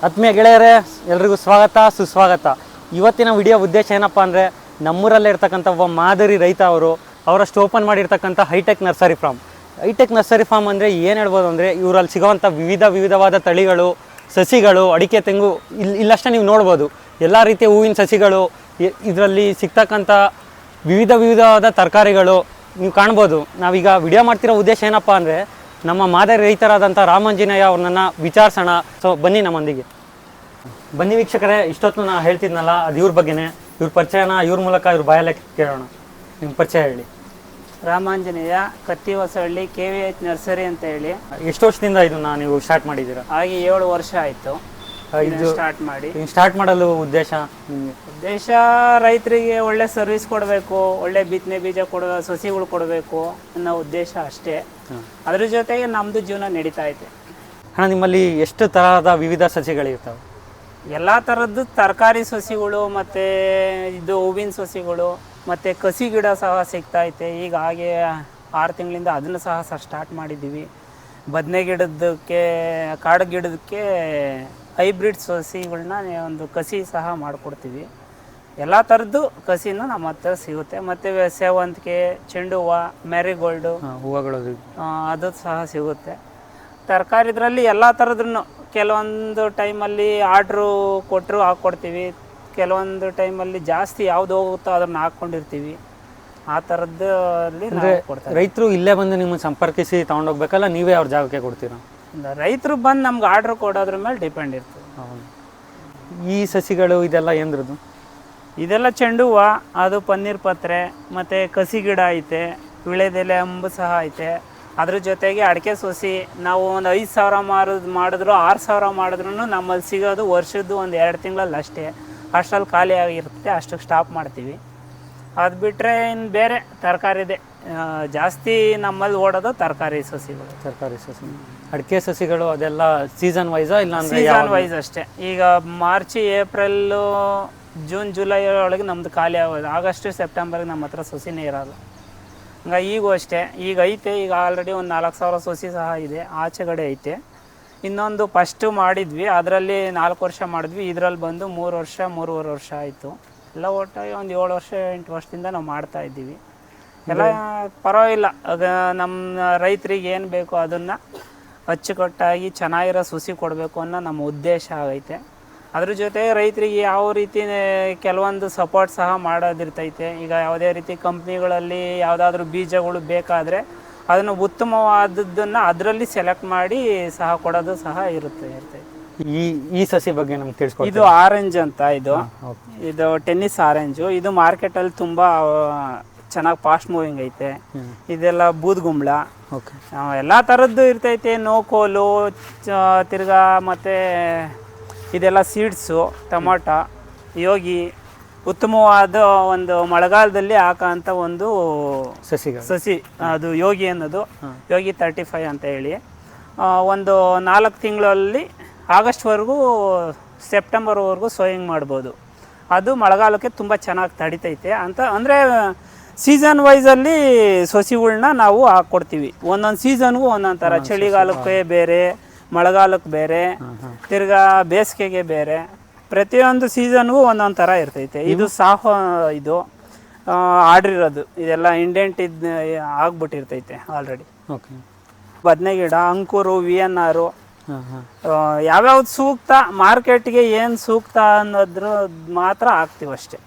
ಆತ್ಮೀಯ ಗೆಳೆಯರೇ, ಎಲ್ರಿಗೂ ಸ್ವಾಗತ ಸುಸ್ವಾಗತ. ಇವತ್ತಿನ ವಿಡಿಯೋ ಉದ್ದೇಶ ಏನಪ್ಪ ಅಂದರೆ, ನಮ್ಮೂರಲ್ಲೇ ಇರ್ತಕ್ಕಂಥ ಒಬ್ಬ ಮಾದರಿ ರೈತ ಅವರಷ್ಟು ಓಪನ್ ಮಾಡಿರ್ತಕ್ಕಂಥ hi-tech nursery farm. Hi-tech nursery farm ಅಂದರೆ ಏನು ಹೇಳ್ಬೋದು ಅಂದರೆ, ಇವರಲ್ಲಿ ಸಿಗೋವಂಥ ವಿವಿಧವಾದ ತಳಿಗಳು, ಸಸಿಗಳು, ಅಡಿಕೆ, ತೆಂಗು ಇಲ್ಲಷ್ಟೇ ನೀವು ನೋಡ್ಬೋದು. ಎಲ್ಲ ರೀತಿಯ ಹೂವಿನ ಸಸಿಗಳು, ಇದರಲ್ಲಿ ಸಿಗ್ತಕ್ಕಂಥ ವಿವಿಧವಾದ ತರಕಾರಿಗಳು ನೀವು ಕಾಣ್ಬೋದು. ನಾವೀಗ ವಿಡಿಯೋ ಮಾಡ್ತಿರೋ ಉದ್ದೇಶ ಏನಪ್ಪ ಅಂದರೆ, ನಮ್ಮ ಮಾದರಿ ರೈತರಾದಂಥ ರಾಮಾಂಜನೇಯ ಅವ್ರನ್ನ ವಿಚಾರಿಸೋಣ. ಸೊ ಬನ್ನಿ ನಮ್ಮೊಂದಿಗೆ. ಬನ್ನಿ ವೀಕ್ಷಕರೇ, ಇಷ್ಟೊತ್ತು ನಾನು ಹೇಳ್ತಿದ್ನಲ್ಲ ಅದು ಇವ್ರ ಬಗ್ಗೆನೇ. ಇವ್ರ ಪರಿಚಯನ ಇವ್ರ ಮೂಲಕ ಇವ್ರ ಬಾಯಲ್ಲೇ ಕೇಳೋಣ. ನಿಮ್ಮ ಪರಿಚಯ ಹೇಳಿ. ರಾಮಾಂಜನೇಯ, ಕತ್ತಿ ಹೊಸಹಳ್ಳಿ, KVH ನರ್ಸರಿ ಅಂತ ಹೇಳಿ. ಎಷ್ಟು ವರ್ಷದಿಂದ ಇದನ್ನ ನೀವು ಸ್ಟಾರ್ಟ್ ಮಾಡಿದ್ದೀರಾ? ಹಾಗೆ 7 ವರ್ಷ ಆಯಿತು ಇದು ಸ್ಟಾರ್ಟ್ ಮಾಡಲು ಉದ್ದೇಶ ರೈತರಿಗೆ ಒಳ್ಳೆ ಸರ್ವಿಸ್ ಕೊಡಬೇಕು, ಒಳ್ಳೆ ಬಿತ್ತನೆ ಬೀಜ ಸಸಿಗಳು ಕೊಡಬೇಕು ಅನ್ನೋ ಉದ್ದೇಶ ಅಷ್ಟೇ. ಅದ್ರ ಜೊತೆಗೆ ನಮ್ಮದು ಜೀವನ ನಡೀತಾ ಐತೆ. ಅಣ್ಣ, ನಿಮ್ಮಲ್ಲಿ ಎಷ್ಟು ತರಹದ ವಿವಿಧ ಸಸಿಗಳಿರ್ತವೆ? ಎಲ್ಲ ಥರದ್ದು ತರಕಾರಿ ಸಸಿಗಳು, ಮತ್ತು ಇದು ಹೂವಿನ ಸಸಿಗಳು, ಮತ್ತು ಕಸಿ ಗಿಡ ಸಹ ಸಿಗ್ತಾ ಐತೆ. ಈಗ ಹಾಗೆ 6 ತಿಂಗಳಿಂದ ಅದನ್ನು ಸಹ ಸ್ಟಾರ್ಟ್ ಮಾಡಿದ್ದೀವಿ. ಬದನೆ ಗಿಡದಕ್ಕೆ, ಕಾಡು ಗಿಡದಕ್ಕೆ ಹೈಬ್ರಿಡ್ ಸಸಿಗಳನ್ನ ಒಂದು ಕಸಿ ಸಹ ಮಾಡಿಕೊಡ್ತೀವಿ. ಎಲ್ಲ ಥರದ್ದು ಕಸಿನೂ ನಮ್ಮ ಹತ್ರ ಸಿಗುತ್ತೆ. ಮತ್ತು ಸೇವಂತಿಗೆ, ಚೆಂಡು ಹೂವು, ಮ್ಯಾರಿಗೋಲ್ಡು ಹೂವುಗಳು ಅದು ಸಹ ಸಿಗುತ್ತೆ. ತರಕಾರಿದ್ರಲ್ಲಿ ಎಲ್ಲ ಥರದ್ರೂ ಕೆಲವೊಂದು ಟೈಮಲ್ಲಿ ಆರ್ಡ್ರು ಕೊಟ್ಟರು ಹಾಕ್ಕೊಡ್ತೀವಿ. ಕೆಲವೊಂದು ಟೈಮಲ್ಲಿ ಜಾಸ್ತಿ ಯಾವುದು ಹೋಗುತ್ತೋ ಅದನ್ನು ಹಾಕ್ಕೊಂಡಿರ್ತೀವಿ. ಆ ಥರದ್ದಲ್ಲಿ ಕೊಡ್ತಾರೆ. ರೈತರು ಇಲ್ಲೇ ಬಂದು ನಿಮ್ಮನ್ನು ಸಂಪರ್ಕಿಸಿ ತೊಗೊಂಡೋಗ್ಬೇಕಲ್ಲ, ನೀವೇ ಅವ್ರ ಜಾಗಕ್ಕೆ ಕೊಡ್ತೀರಾ? ರೈತರು ಬಂದು ನಮ್ಗೆ ಆರ್ಡ್ರ್ ಕೊಡೋದ್ರ ಮೇಲೆ ಡಿಪೆಂಡ್ ಇರ್ತದೆ. ಈ ಸಸಿಗಳು ಇದೆಲ್ಲ ಏನ್ರದ್ದು? ಇದೆಲ್ಲ ಚೆಂಡು ಹೂವು, ಅದು ಪನ್ನೀರ್ ಪತ್ರೆ, ಮತ್ತು ಕಸಿ ಗಿಡ ಐತೆ, ವಿಳೆದೆಲೆ ಅಂಬು ಸಹ ಐತೆ. ಅದ್ರ ಜೊತೆಗೆ ಅಡಿಕೆ ಸಸಿ ನಾವು ಒಂದು 5,000 ಮಾಡಿದ್ರು 6,000 ಮಾಡಿದ್ರು ನಮ್ಮಲ್ಲಿ ಸಿಗೋದು ವರ್ಷದ್ದು ಒಂದು 2 ತಿಂಗಳಲ್ಲಿ ಅಷ್ಟೇ. ಅಷ್ಟರಲ್ಲಿ ಖಾಲಿ ಆಗಿರುತ್ತೆ, ಅಷ್ಟಕ್ಕೆ ಸ್ಟಾಪ್ ಮಾಡ್ತೀವಿ. ಅದು ಬಿಟ್ಟರೆ ಇನ್ನು ಬೇರೆ ತರಕಾರಿದೆ ಜಾಸ್ತಿ ನಮ್ಮಲ್ಲಿ ಓಡೋದು ತರಕಾರಿ ಸಸಿಗಳು. ತರಕಾರಿ ಸಸಿ, ಅಡಿಕೆ ಸಸಿಗಳು ಅದೆಲ್ಲ ಸೀಸನ್ ವೈಸಾ ಇಲ್ಲ? ಸೀಸನ್ ವೈಸ್ ಅಷ್ಟೇ. ಈಗ ಮಾರ್ಚ್, ಏಪ್ರಿಲ್ಲು, ಜೂನ್, ಜುಲೈ ಒಳಗೆ ನಮ್ಮದು ಖಾಲಿ ಆಗೋದು. ಆಗಸ್ಟ್, ಸೆಪ್ಟೆಂಬರ್ಗೆ ನಮ್ಮ ಹತ್ರ ಸಸಿನೇ ಇರೋದು. ಹಂಗಾಗಿ ಈಗೂ ಅಷ್ಟೇ. ಈಗ ಐತೆ, ಈಗ ಆಲ್ರೆಡಿ ಒಂದು 4,000 ಸಸಿ ಸಹ ಇದೆ, ಆಚೆಗಡೆ ಐತೆ. ಇನ್ನೊಂದು ಫಸ್ಟು ಮಾಡಿದ್ವಿ, ಅದರಲ್ಲಿ 4 ವರ್ಷ ಮಾಡಿದ್ವಿ. ಇದರಲ್ಲಿ ಬಂದು 3 ವರ್ಷ 3.5 ವರ್ಷ ಆಯಿತು. ಎಲ್ಲ ಒಟ್ಟಾಗಿ ಒಂದು 7 ವರ್ಷ 8 ವರ್ಷದಿಂದ ನಾವು ಮಾಡ್ತಾಯಿದ್ದೀವಿ. ಎಲ್ಲ ಪರವಾಗಿಲ್ಲ. ಆಗ ನಮ್ಮ ರೈತರಿಗೆ ಏನು ಬೇಕೋ ಅದನ್ನು ಅಚ್ಚುಕಟ್ಟಾಗಿ ಚೆನ್ನಾಗಿರೋ ಸಸಿ ಕೊಡಬೇಕು ಅನ್ನೋ ನಮ್ಮ ಉದ್ದೇಶ ಆಗೈತೆ. ಅದ್ರ ಜೊತೆ ರೈತರಿಗೆ ಯಾವ ರೀತಿ ಕೆಲವೊಂದು ಸಪೋರ್ಟ್ ಸಹ ಮಾಡೋದಿರ್ತೈತೆ. ಈಗ ಯಾವುದೇ ರೀತಿ ಕಂಪ್ನಿಗಳಲ್ಲಿ ಯಾವುದಾದ್ರೂ ಬೀಜಗಳು ಬೇಕಾದರೆ ಅದನ್ನು ಉತ್ತಮವಾದದ್ದನ್ನು ಅದರಲ್ಲಿ ಸೆಲೆಕ್ಟ್ ಮಾಡಿ ಸಹ ಕೊಡೋದು ಸಹ ಇರ್ತೈತೆ. ಈ ಸಸಿ ಬಗ್ಗೆ ನಮ್ಗೆ ತಿಳಿಸ್ಕೊಡಿ. ಇದು ಆರೆಂಜ್ ಅಂತ, ಇದು ಟೆನ್ನಿಸ್ ಆರೆಂಜು. ಇದು ಮಾರ್ಕೆಟಲ್ಲಿ ತುಂಬ ಚೆನ್ನಾಗಿ ಫಾಸ್ಟ್ ಮೂವಿಂಗ್ ಐತೆ. ಇದೆಲ್ಲ ಬೂದ್ಗುಂಬಳ, ಎಲ್ಲ ಥರದ್ದು ಇರ್ತೈತೆ. ನೋಕೋಲು, ತಿರ್ಗಾ ಮತ್ತು ಇದೆಲ್ಲ ಸೀಡ್ಸು, ಟೊಮಾಟೊ, ಯೋಗಿ, ಉತ್ತಮವಾದ ಒಂದು ಮಳೆಗಾಲದಲ್ಲಿ ಹಾಕೋಂಥ ಒಂದು ಸಸಿ ಅದು ಯೋಗಿ ಅನ್ನೋದು. ಯೋಗಿ 35 ಅಂತ ಹೇಳಿ ಒಂದು 4 ತಿಂಗಳಲ್ಲಿ ಆಗಸ್ಟ್ವರೆಗೂ ಸೆಪ್ಟೆಂಬರ್ವರೆಗೂ ಸೋಯಿಂಗ್ ಮಾಡ್ಬೋದು. ಅದು ಮಳೆಗಾಲಕ್ಕೆ ತುಂಬ ಚೆನ್ನಾಗಿ ತಡಿತೈತೆ ಅಂತ. ಅಂದರೆ ಸೀಸನ್ ವೈಸಲ್ಲಿ ಸಸಿಗಳ್ನ ನಾವು ಹಾಕ್ಕೊಡ್ತೀವಿ. ಒಂದೊಂದು ಸೀಸನ್ಗೂ ಒಂದೊಂದು ಥರ. ಚಳಿಗಾಲಕ್ಕೆ ಬೇರೆ, ಮಳೆಗಾಲಕ್ಕೆ ಬೇರೆ, ತಿರ್ಗಾ ಬೇಸಿಗೆಗೆ ಬೇರೆ, ಪ್ರತಿಯೊಂದು ಸೀಸನ್ಗೂ ಒಂದೊಂದು ಥರ ಇರ್ತೈತೆ. ಇದು ಇದು ಆರ್ಡ್ರಿರೋದು. ಇದೆಲ್ಲ ಇಂಡೆಂಟ್ ಆಗ್ಬಿಟ್ಟಿರ್ತೈತೆ ಆಲ್ರೆಡಿ. ಬದನೆ ಗಿಡ, ಅಂಕೂರು, VNR, ಯಾವ್ಯಾವ್ದು ಸೂಕ್ತ, ಮಾರ್ಕೆಟ್ಗೆ ಏನು ಸೂಕ್ತ ಅನ್ನೋದ್ರ ಮಾತ್ರ ಹಾಕ್ತೀವಿ ಅಷ್ಟೇ.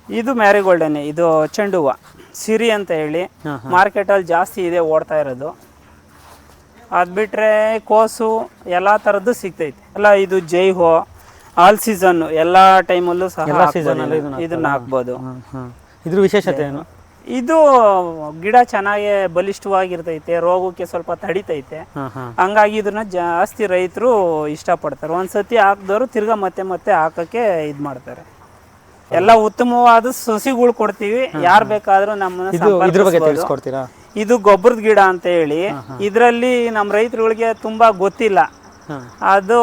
ಇದು ಮ್ಯಾರಿಗೋಲ್ಡನ್ನೇ. ಇದು ಚೆಂಡು ಹೂವು, ಸಿರಿ ಅಂತ ಹೇಳಿ ಮಾರ್ಕೆಟಲ್ಲಿ ಜಾಸ್ತಿ ಇದೆ, ಓಡ್ತಾ ಇರೋದು. ಅದು ಬಿಟ್ಟರೆ ಕೋಸು, ಎಲ್ಲ ಥರದ್ದು ಸಿಗ್ತೈತೆ. ಎಲ್ಲ ಇದು ಜೈಹೋ, ಆಲ್ ಸೀಸನ್ನು, ಎಲ್ಲ ಟೈಮಲ್ಲೂ ಸಹ ಇದನ್ನ ಹಾಕ್ಬೋದು. ಇದ್ರ ವಿಶೇಷತೆ ಏನು? ಇದು ಗಿಡ ಚೆನ್ನಾಗಿ ಬಲಿಷ್ಠವಾಗಿರ್ತೈತೆ, ರೋಗಕ್ಕೆ ಸ್ವಲ್ಪ ತಡಿತೈತೆ. ಹಂಗಾಗಿ ಇದನ್ನ ಜಾಸ್ತಿ ರೈತರು ಇಷ್ಟಪಡ್ತಾರೆ. ಒಂದ್ಸತಿ ಹಾಕಿದವರು ತಿರ್ಗಾ ಮತ್ತೆ ಹಾಕಕ್ಕೆ ಇದು ಮಾಡ್ತಾರೆ. ಎಲ್ಲ ಉತ್ತಮವಾದ ಸಸಿಗಳು ಕೊಡ್ತೀವಿ. ಯಾರು ಬೇಕಾದ್ರೂ ನಮ್ಮನ್ನ. ಇದು ಗೊಬ್ಬರದ ಗಿಡ ಅಂತ ಹೇಳಿ, ಇದರಲ್ಲಿ ನಮ್ಮ ರೈತರುಗಳಿಗೆ ತುಂಬಾ ಗೊತ್ತಿಲ್ಲ. ಅದು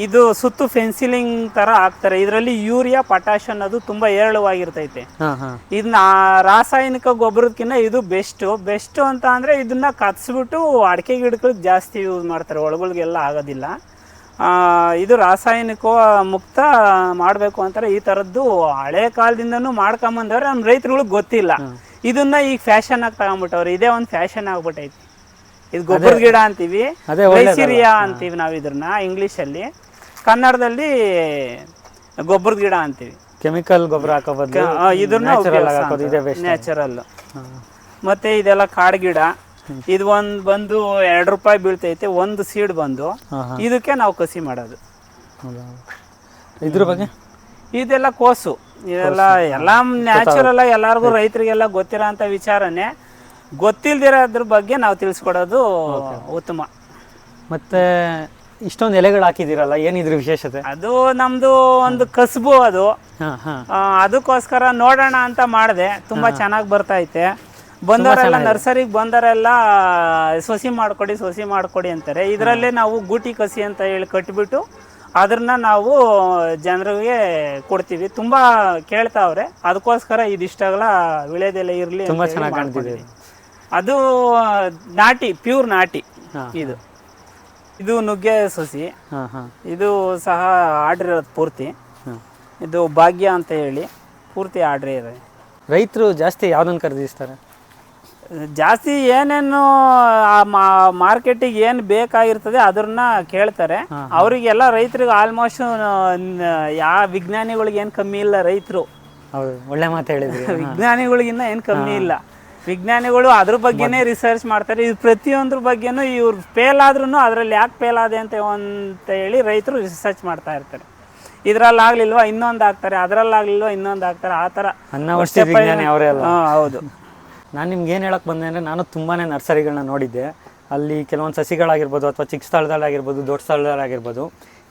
ಇದು ಸುತ್ತು ಫೆನ್ಸಿಲಿಂಗ್ ತರ ಹಾಕ್ತಾರೆ. ಇದರಲ್ಲಿ ಯೂರಿಯಾ ಪೊಟ್ಯಾಶ್ ಅನ್ನೋದು ತುಂಬಾ ಹೇರಳವಾಗಿರ್ತೈತೆ. ಇದನ್ನ ರಾಸಾಯನಿಕ ಗೊಬ್ಬರಕ್ಕಿಂತ ಇದು ಬೆಸ್ಟ್ ಅಂತ ಅಂದ್ರೆ ಇದನ್ನ ಕತ್ಸ್ಬಿಟ್ಟು ಅಡಿಕೆ ಗಿಡಗಳಿಗೆ ಜಾಸ್ತಿ ಯೂಸ್ ಮಾಡ್ತಾರೆ, ಒಳಗಳಿಗೆಲ್ಲ ಆಗೋದಿಲ್ಲ. ಇದು ರಾಸಾಯನಿಕ ಮುಕ್ತ ಮಾಡಬೇಕು ಅಂತಾರೆ. ಈ ಥರದ್ದು ಹಳೆ ಕಾಲದಿಂದನೂ ಮಾಡ್ಕೊಂಬಂದವ್ರೆ, ನಮ್ಮ ರೈತರುಗಳಿಗೆ ಗೊತ್ತಿಲ್ಲ. ಇದನ್ನ ಈಗ ಫ್ಯಾಷನ್ ಆಗಿ ತಗೊಂಡ್ಬಿಟ್ಟವ್ರೆ. ಇದೇ ಒಂದು ಫ್ಯಾಷನ್ ಆಗ್ಬಿಟ್ಟೈತಿ. ಇದು ಗೊಬ್ಬರದ ಗಿಡ ಅಂತೀವಿ, ಲೈಸಿರಿಯಾ ಅಂತೀವಿ ನಾವು ಇದನ್ನ ಇಂಗ್ಲೀಷಲ್ಲಿ. ಕನ್ನಡದಲ್ಲಿ ಗೊಬ್ಬರದ ಗಿಡ ಅಂತೀವಿ. ಕೆಮಿಕಲ್ ಗೊಬ್ಬರ ಹಾಕೋಬಾರ್ದು, ಇದನ್ನ ನ್ಯಾಚುರಲ್. ಮತ್ತೆ ಇದೆಲ್ಲ ಕಾಡು ಗಿಡ. ಇದು ಒಂದು ಬಂದು 2 ರೂಪಾಯಿ ಬೀಳ್ತೈತೆ ಒಂದು ಸೀಡ್ ಬಂದು. ಇದಕ್ಕೆ ನಾವು ಕಸಿ ಮಾಡೋದು. ಇದ್ರ ಬಗ್ಗೆ ಇದೆಲ್ಲ ಕೋಸು, ಇದೆಲ್ಲ ಎಲ್ಲ ನ್ಯಾಚುರಲ್ ಆಗಿ ಎಲ್ಲರಿಗೂ ರೈತರಿಗೆಲ್ಲ ಗೊತ್ತಿರೋ ಅಂತ ವಿಚಾರನೇ. ಗೊತ್ತಿಲ್ದಿರೋದ್ರ ಬಗ್ಗೆ ನಾವು ತಿಳಿಸ್ಕೊಡೋದು ಉತ್ತಮ. ಮತ್ತೆ ಇಷ್ಟೊಂದು ಎಲೆಗಳು ಹಾಕಿದಿರಲ್ಲ, ಏನಿದ್ರ ವಿಶೇಷತೆ? ಅದು ನಮ್ದು ಒಂದು ಕಸಬು ಅದು. ಅದಕ್ಕೋಸ್ಕರ ನೋಡೋಣ ಅಂತ ಮಾಡಿದೆ. ತುಂಬಾ ಚೆನ್ನಾಗಿ ಬರ್ತಾ ಐತೆ. ಬಂದವರೆಲ್ಲ ನರ್ಸರಿಗೆ ಬಂದವರೆಲ್ಲ ಸಸಿ ಮಾಡ್ಕೊಡಿ ಅಂತಾರೆ. ಇದರಲ್ಲೇ ನಾವು ಗೂಟಿ ಕಸಿ ಅಂತ ಹೇಳಿ ಕಟ್ಬಿಟ್ಟು ಅದನ್ನ ನಾವು ಜನರಿಗೆ ಕೊಡ್ತೀವಿ. ತುಂಬಾ ಕೇಳ್ತಾವ್ರೆ, ಅದಕ್ಕೋಸ್ಕರ ಇದಿಷ್ಟಗಳ ವಿಳೆದೆಲ್ಲ ಇರ್ಲಿ. ತುಂಬಾ ಚೆನ್ನಾಗಿ ಕಾಣ್ತಿದೆ. ಅದು ನಾಟಿ, ಪ್ಯೂರ್ ನಾಟಿ. ಇದು ನುಗ್ಗೆ ಸಸಿ. ಇದು ಸಹ ಆರ್ಡ್ರ್ ಇರೋದು ಪೂರ್ತಿ. ಇದು ಭಾಗ್ಯ ಅಂತ ಹೇಳಿ ಪೂರ್ತಿ ಆರ್ಡ್ರ್ ಇದೆ. ರೈತರು ಜಾಸ್ತಿ ಯಾವ್ದನ್ನು ಖರೀದಿಸ್ತಾರೆ? ಜಾಸ್ತಿ ಏನೇನು ಮಾರ್ಕೆಟಿಗೆ ಏನು ಬೇಕಾಗಿರ್ತದೆ ಅದನ್ನ ಕೇಳ್ತಾರೆ. ಅವರಿಗೆಲ್ಲ ರೈತರಿಗೆ ಆಲ್ಮೋಸ್ಟ್ ಯಾವ ವಿಜ್ಞಾನಿಗಳಿಗೆ ಏನು ಕಮ್ಮಿ ಇಲ್ಲ ರೈತರು. ಒಳ್ಳೆ ಮಾತು ಹೇಳಿದ್ರಿ. ವಿಜ್ಞಾನಿಗಳಿಗಿನ್ನ ಏನು ಕಮ್ಮಿ ಇಲ್ಲ. ವಿಜ್ಞಾನಿಗಳು ಅದ್ರ ಬಗ್ಗೆನೇ ರಿಸರ್ಚ್ ಮಾಡ್ತಾರೆ. ಇದು ಪ್ರತಿಯೊಂದ್ರ ಬಗ್ಗೆನೂ ಇವ್ರು ಫೇಲ್ ಆದ್ರೂ ಅದರಲ್ಲಿ ಯಾಕೆ ಫೇಲ್ ಆದೆ ಅಂತ ಹೇಳಿ ರೈತರು ರಿಸರ್ಚ್ ಮಾಡ್ತಾ ಇರ್ತಾರೆ. ಇದ್ರಲ್ಲಾಗ್ಲಿಲ್ವಾ ಇನ್ನೊಂದು ಹಾಕ್ತಾರೆ, ಅದರಲ್ಲಾಗ್ಲಿಲ್ವಾ ಇನ್ನೊಂದು ಹಾಕ್ತಾರೆ. ಆ ಥರ ಹೌದು. ನಾನು ನಿಮ್ಗೆ ಏನು ಹೇಳಕ್ಕೆ ಬಂದೆ ಅಂದರೆ, ನಾನು ತುಂಬಾ ನರ್ಸರಿಗಳನ್ನ ನೋಡಿದ್ದೆ. ಅಲ್ಲಿ ಕೆಲವೊಂದು ಸಸಿಗಳಾಗಿರ್ಬೋದು ಅಥವಾ ಚಿಕ್ಕ ಸ್ಥಳದಲ್ಲಾಗಿರ್ಬೋದು, ದೊಡ್ಡ ಸ್ಥಳದಲ್ಲಾಗಿರ್ಬೋದು.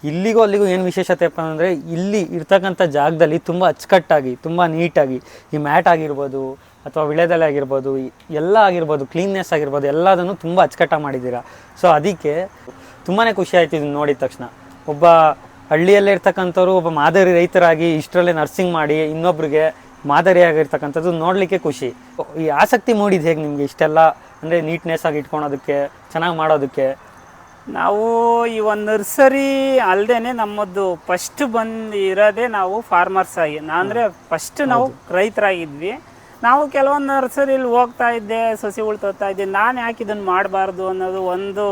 ಇಲ್ಲಿಗೂ ಅಲ್ಲಿಗೂ ಏನು ವಿಶೇಷತೆಪ್ಪ ಅಂದರೆ, ಇಲ್ಲಿ ಇರ್ತಕ್ಕಂಥ ಜಾಗದಲ್ಲಿ ತುಂಬ ಅಚ್ಚುಕಟ್ಟಾಗಿ, ತುಂಬ ನೀಟಾಗಿ ಈ ಮ್ಯಾಟ್ ಆಗಿರ್ಬೋದು ಅಥವಾ ವಿಳೆದೆಲೆ ಆಗಿರ್ಬೋದು, ಎಲ್ಲ ಆಗಿರ್ಬೋದು, ಕ್ಲೀನ್ನೆಸ್ ಆಗಿರ್ಬೋದು, ಎಲ್ಲದನ್ನು ತುಂಬ ಅಚ್ಚುಕಟ್ಟಾಗಿ ಮಾಡಿದ್ದೀರಾ. ಸೊ ಅದಕ್ಕೆ ತುಂಬಾ ಖುಷಿ ಆಯ್ತು ಇದನ್ನು ನೋಡಿದ ತಕ್ಷಣ. ಒಬ್ಬ ಹಳ್ಳಿಯಲ್ಲೇ ಇರ್ತಕ್ಕಂಥವ್ರು ಒಬ್ಬ ಮಾದರಿ ರೈತರಾಗಿ ಇಷ್ಟರಲ್ಲೇ ನರ್ಸಿಂಗ್ ಮಾಡಿ ಇನ್ನೊಬ್ರಿಗೆ ಮಾದರಿಯಾಗಿರ್ತಕ್ಕಂಥದ್ದು ನೋಡಲಿಕ್ಕೆ ಖುಷಿ. ಈ ಆಸಕ್ತಿ ಮೂಡಿದ್ದು ಹೇಗೆ ನಿಮಗೆ ಇಷ್ಟೆಲ್ಲ ಅಂದರೆ ನೀಟ್ನೆಸ್ ಆಗಿ ಇಟ್ಕೊಳೋದಕ್ಕೆ, ಚೆನ್ನಾಗಿ ಮಾಡೋದಕ್ಕೆ? ನಾವು ಈ ಒಂದು ನರ್ಸರಿ ಅಲ್ಲದೆ ನಮ್ಮದು ಫಸ್ಟ್ ಇರೋದೇ ನಾವು ಫಾರ್ಮರ್ಸ್ ಆಗಿ, ಅಂದರೆ ಫಸ್ಟ್ ನಾವು ರೈತರಾಗಿದ್ವಿ. ನಾವು ಕೆಲವೊಂದು ನರ್ಸರಿಲಿ ಹೋಗ್ತಾ ಇದ್ದೆ, ಸಸಿಗಳು ತರ್ತಾ ಇದ್ದೆ. ನಾನು ಯಾಕೆ ಇದನ್ನು ಮಾಡಬಾರ್ದು ಅನ್ನೋದು ಒಂದು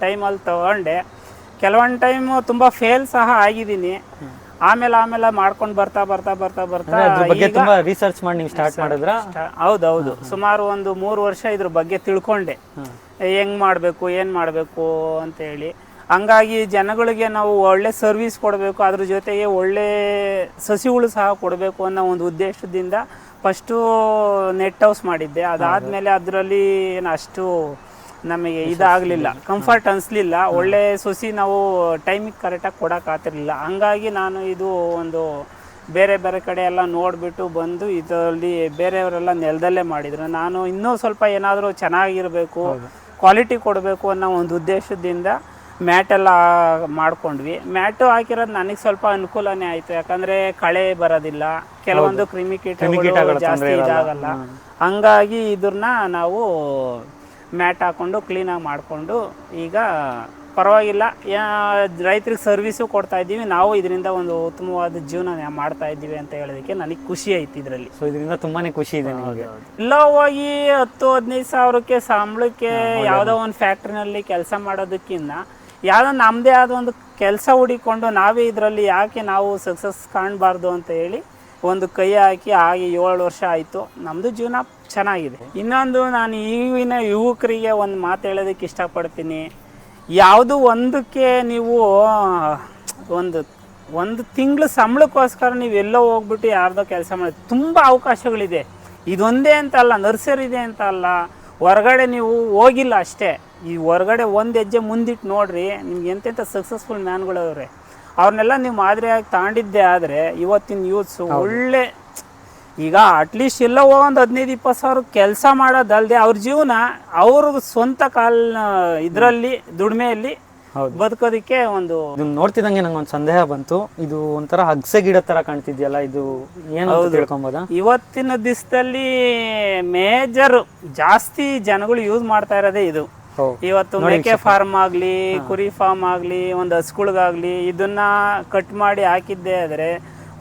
ಟೈಮಲ್ಲಿ ತಗೊಂಡೆ. ಕೆಲವೊಂದು ಟೈಮು ತುಂಬ ಫೇಲ್ ಸಹ ಆಗಿದ್ದೀನಿ. ಆಮೇಲೆ ಮಾಡ್ಕೊಂಡು ಬರ್ತಾ ರಿಸರ್ಚ್ ಮಾಡಿ ನೀವು ಸ್ಟಾರ್ಟ್ ಮಾಡಿದ್ರ? ಹೌದೌದು, ಸುಮಾರು ಒಂದು 3 ವರ್ಷ ಇದ್ರ ಬಗ್ಗೆ ತಿಳ್ಕೊಂಡೆ, ಹೆಂಗ್ ಮಾಡಬೇಕು, ಏನು ಮಾಡಬೇಕು ಅಂತ ಹೇಳಿ. ಹಂಗಾಗಿ ಜನಗಳಿಗೆ ನಾವು ಒಳ್ಳೆ ಸರ್ವಿಸ್ ಕೊಡಬೇಕು, ಅದ್ರ ಜೊತೆಗೆ ಒಳ್ಳೆ ಸಸಿಗಳು ಸಹ ಕೊಡಬೇಕು ಅನ್ನೋ ಒಂದು ಉದ್ದೇಶದಿಂದ ಫಸ್ಟು ನೆಟ್ ಹೌಸ್ ಮಾಡಿದ್ದೆ. ಅದಾದಮೇಲೆ ಅದರಲ್ಲಿ ಏನು ಅಷ್ಟು ನಮಗೆ ಇದಾಗಲಿಲ್ಲ, ಕಂಫರ್ಟ್ ಅನಿಸ್ಲಿಲ್ಲ. ಒಳ್ಳೆ ಸಸಿ ನಾವು ಟೈಮಿಗೆ ಕರೆಕ್ಟಾಗಿ ಕೊಡೋಕ್ಕಾಗ್ತಿರ್ಲಿಲ್ಲ. ಹಂಗಾಗಿ ನಾನು ಇದು ಒಂದು ಬೇರೆ ಕಡೆ ಎಲ್ಲ ನೋಡಿಬಿಟ್ಟು ಬಂದು ಇದರಲ್ಲಿ ಬೇರೆಯವರೆಲ್ಲ ನೆಲದಲ್ಲೇ ಮಾಡಿದರು. ನಾನು ಇನ್ನೂ ಸ್ವಲ್ಪ ಏನಾದರೂ ಚೆನ್ನಾಗಿರಬೇಕು, ಕ್ವಾಲಿಟಿ ಕೊಡಬೇಕು ಅನ್ನೋ ಒಂದು ಉದ್ದೇಶದಿಂದ ಮ್ಯಾಟೆಲ್ಲ ಮಾಡ್ಕೊಂಡ್ವಿ. ಮ್ಯಾಟು ಹಾಕಿರೋದು ನನಗೆ ಸ್ವಲ್ಪ ಅನುಕೂಲನೇ ಆಯಿತು. ಯಾಕಂದರೆ ಕಳೆ ಬರೋದಿಲ್ಲ, ಕೆಲವೊಂದು ಕ್ರಿಮಿಕೀಟಗಳು ಜಾಸ್ತಿ ಇದಾಗಲ್ಲ. ಹಂಗಾಗಿ ಇದನ್ನ ನಾವು ಮ್ಯಾಟ್ ಹಾಕ್ಕೊಂಡು ಕ್ಲೀನಾಗಿ ಮಾಡಿಕೊಂಡು ಈಗ ಪರವಾಗಿಲ್ಲ, ರೈತರಿಗೆ ಸರ್ವಿಸು ಕೊಡ್ತಾ ಇದ್ದೀವಿ. ನಾವು ಇದರಿಂದ ಒಂದು ಉತ್ತಮವಾದ ಜೀವನ ಮಾಡ್ತಾ ಇದ್ದೀವಿ ಅಂತ ಹೇಳೋದಕ್ಕೆ ನನಗೆ ಖುಷಿ ಐತಿ ಇದರಲ್ಲಿ. ಸೊ ಇದರಿಂದ ತುಂಬಾ ಖುಷಿ ಇದೆ ನಿಮಗೆ? ಇಲ್ಲ, ಹೋಗಿ 10-15 ಸಾವಿರಕ್ಕೆ ಸಂಬಳಕ್ಕೆ ಯಾವುದೋ ಒಂದು ಫ್ಯಾಕ್ಟ್ರಿನಲ್ಲಿ ಕೆಲಸ ಮಾಡೋದಕ್ಕಿಂತ ಯಾವುದೋ ನಮ್ಮದೇ ಆದ ಒಂದು ಕೆಲಸ ಹುಡಿಕೊಂಡು ನಾವೇ ಇದರಲ್ಲಿ ಯಾಕೆ ನಾವು ಸಕ್ಸಸ್ ಕಾಣಬಾರ್ದು ಅಂತ ಹೇಳಿ ಒಂದು ಕೈ ಹಾಕಿ 7 ವರ್ಷ ಆಯಿತು. ನಮ್ಮದು ಜೀವನ ಚೆನ್ನಾಗಿದೆ. ಇನ್ನೊಂದು, ನಾನು ಈಗಿನ ಯುವಕರಿಗೆ ಒಂದು ಮಾತು ಹೇಳೋದಕ್ಕೆ ಇಷ್ಟಪಡ್ತೀನಿ. ಯಾವುದು ಒಂದಕ್ಕೆ ನೀವು ಒಂದು ತಿಂಗಳು ಸಂಬಳಕ್ಕೋಸ್ಕರ ನೀವು ಎಲ್ಲೋ ಹೋಗ್ಬಿಟ್ಟು ಯಾರ್ದೋ ಕೆಲಸ ಮಾಡಿ, ತುಂಬ ಅವಕಾಶಗಳಿದೆ. ಇದೊಂದೇ ಅಂತ ಅಲ್ಲ, ನರ್ಸರಿ ಇದೆ ಅಂತ ಅಲ್ಲ, ಹೊರಗಡೆ ನೀವು ಹೋಗಿಲ್ಲ ಅಷ್ಟೇ. ಈ ಹೊರಗಡೆ ಒಂದು ಹೆಜ್ಜೆ ಮುಂದಿಟ್ಟು ನೋಡ್ರಿ, ನಿಮ್ಗೆ ಎಂತೆಂಥ ಸಕ್ಸಸ್ಫುಲ್ ಮ್ಯಾನ್ಗಳವ್ರೆ. ಅವ್ರನ್ನೆಲ್ಲ ನೀವು ಮಾದರಿಯಾಗಿ ತಾಂಡಿದ್ದೆ ಆದರೆ ಇವತ್ತಿನ ಯೂತ್ಸು ಒಳ್ಳೆ, ಈಗ ಅಟ್ಲೀಸ್ಟ್ ಎಲ್ಲೋ ಒಂದು 15-20 ಸಾವಿರ ಕೆಲಸ ಮಾಡೋದಲ್ಲದೆ ಅವ್ರ ಜೀವನ ಅವ್ರ ಸ್ವಂತ ಇದರಲ್ಲಿ ದುಡಿಮೆಯಲ್ಲಿ ಹೌದು. ಬದುಕೋದಕ್ಕೆ ಒಂದು ಇದನ್ನ ನೋಡ್ತಿದ್ದಂಗೆ ನಂಗೆ ಒಂದು ಸಂದೇಹ ಬಂತು. ಇದು ಒಂಥರ ಅಗಸೆ ಗಿಡ ತರ ಕಾಣ್ತಿದ್ಯಲ್ಲ, ಇದು ಏನು ಅಂತ ತಿಳ್ಕೊಬೋದಾ? ಇವತ್ತಿನ ದಿವಸದಲ್ಲಿ ಮೇಜರ್ ಜಾಸ್ತಿ ಜನಗಳು ಯೂಸ್ ಮಾಡ್ತಾ ಇರೋದೇ ಇದು. ಇವತ್ತು ಮೇಕೆ ಫಾರ್ಮ್ ಆಗ್ಲಿ, ಕುರಿ ಫಾರ್ಮ್ ಆಗ್ಲಿ, ಒಂದು ಹಸುಗಳಿಗಾಗ್ಲಿ ಇದನ್ನ ಕಟ್ ಮಾಡಿ ಹಾಕಿದ್ದೇ ಆದ್ರೆ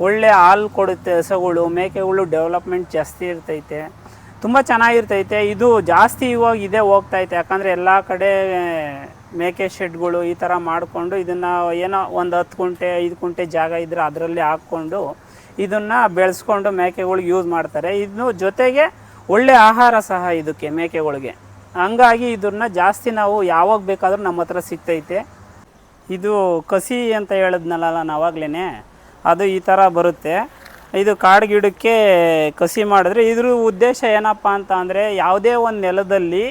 ಒಳ್ಳೆ ಹಾಲು ಕೊಡುತ್ತೆ. ಹಸುಗಳು, ಮೇಕೆಗಳು ಡೆವಲಪ್ಮೆಂಟ್ ಜಾಸ್ತಿ ಇರ್ತೈತೆ, ತುಂಬ ಚೆನ್ನಾಗಿರ್ತೈತೆ. ಇದು ಜಾಸ್ತಿ ಇವಾಗ ಇದೇ ಹೋಗ್ತೈತೆ, ಯಾಕಂದರೆ ಎಲ್ಲ ಕಡೆ ಮೇಕೆ ಶೆಡ್ಗಳು ಈ ಥರ ಮಾಡಿಕೊಂಡು ಇದನ್ನು ಏನೋ ಒಂದು 10 ಕುಂಟೆ 5 ಕುಂಟೆ ಜಾಗ ಇದ್ದರೆ ಅದರಲ್ಲಿ ಹಾಕ್ಕೊಂಡು ಇದನ್ನು ಬೆಳೆಸ್ಕೊಂಡು ಮೇಕೆಗಳಿಗೆ ಯೂಸ್ ಮಾಡ್ತಾರೆ. ಇನ್ನು ಜೊತೆಗೆ ಒಳ್ಳೆ ಆಹಾರ ಸಹ ಇದಕ್ಕೆ ಮೇಕೆಗಳಿಗೆ. ಹಂಗಾಗಿ ಇದನ್ನ ಜಾಸ್ತಿ ನಾವು ಯಾವಾಗ ಬೇಕಾದರೂ ನಮ್ಮ ಹತ್ರ ಸಿಗ್ತೈತೆ. ಇದು ಕಸಿ ಅಂತ ಹೇಳಿದ್ನಲ್ಲ ನಾವಾಗಲೇ, ಅದು ಈ ಥರ ಬರುತ್ತೆ. ಇದು ಕಾಡು ಗಿಡಕ್ಕೆ ಕಸಿ ಮಾಡಿದ್ರೆ ಇದ್ರ ಉದ್ದೇಶ ಏನಪ್ಪ ಅಂತ ಅಂದರೆ, ಯಾವುದೇ ಒಂದು ನೆಲದಲ್ಲಿ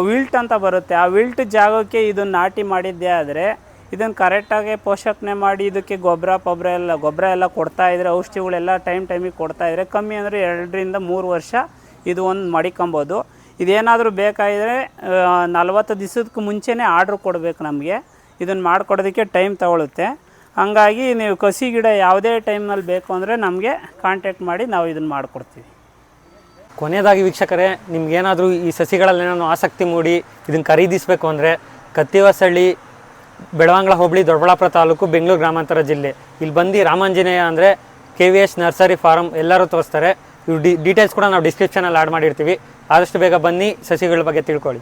ವಿಲ್ಟ್ ಅಂತ ಬರುತ್ತೆ, ಆ ವಿಲ್ಟ್ ಜಾಗಕ್ಕೆ ಇದನ್ನು ನಾಟಿ ಮಾಡಿದ್ದೇ ಆದರೆ ಇದನ್ನು ಕರೆಕ್ಟಾಗಿ ಪೋಷಣೆ ಮಾಡಿ ಇದಕ್ಕೆ ಗೊಬ್ಬರ ಎಲ್ಲ ಕೊಡ್ತಾಯಿದ್ರೆ, ಔಷಧಿಗಳೆಲ್ಲ ಟೈಮಿಗೆ ಕೊಡ್ತಾಯಿದ್ರೆ ಕಮ್ಮಿ ಅಂದರೆ 2ರಿಂದ 3 ವರ್ಷ ಇದು ಒಂದು ಮಡಿಕೊಬೋದು. ಇದೇನಾದರೂ ಬೇಕಾಗಿದ್ರೆ 40 ದಿವಸಕ್ಕೆ ಮುಂಚೆನೇ ಆರ್ಡ್ರ್ ಕೊಡಬೇಕು ನಮಗೆ. ಇದನ್ನು ಮಾಡಿಕೊಡೋದಕ್ಕೆ ಟೈಮ್ ತಗೊಳುತ್ತೆ. ಹಂಗಾಗಿ ನೀವು ಕಸಿ ಗಿಡ ಯಾವುದೇ ಟೈಮ್ನಲ್ಲಿ ಬೇಕು ಅಂದರೆ ನಮಗೆ ಕಾಂಟ್ಯಾಕ್ಟ್ ಮಾಡಿ ನಾವು ಇದನ್ನು ಮಾಡಿಕೊಡ್ತೀವಿ. ಕೊನೆಯದಾಗಿ ವೀಕ್ಷಕರೇ, ನಿಮ್ಗೇನಾದರೂ ಈ ಸಸಿಗಳಲ್ಲೇನೋ ಆಸಕ್ತಿ ಮೂಡಿ ಇದನ್ನು ಖರೀದಿಸಬೇಕು ಅಂದರೆ ಕತ್ತಿವಸಳ್ಳಿ, ಬೆಳವಂಗ್ಳ ಹೋಬಳಿ, ದೊಡ್ಡಬಳ್ಳಾಪುರ ತಾಲೂಕು, ಬೆಂಗಳೂರು ಗ್ರಾಮಾಂತರ ಜಿಲ್ಲೆ. ಇಲ್ಲಿ ಬಂದು ರಾಮಾಂಜನೇಯ ಅಂದರೆ KVS ನರ್ಸರಿ ಫಾರಮ್ ಎಲ್ಲರೂ ತೋರಿಸ್ತಾರೆ. ಇವು ಡೀಟೇಲ್ಸ್ ಕೂಡ ನಾವು ಡಿಸ್ಕ್ರಿಪ್ಷನಲ್ಲಿ ಆ್ಯಡ್ ಮಾಡಿರ್ತೀವಿ. ಆದಷ್ಟು ಬೇಗ ಬನ್ನಿ, ಸಸಿಗಳ ಬಗ್ಗೆ ತಿಳ್ಕೊಳ್ಳಿ.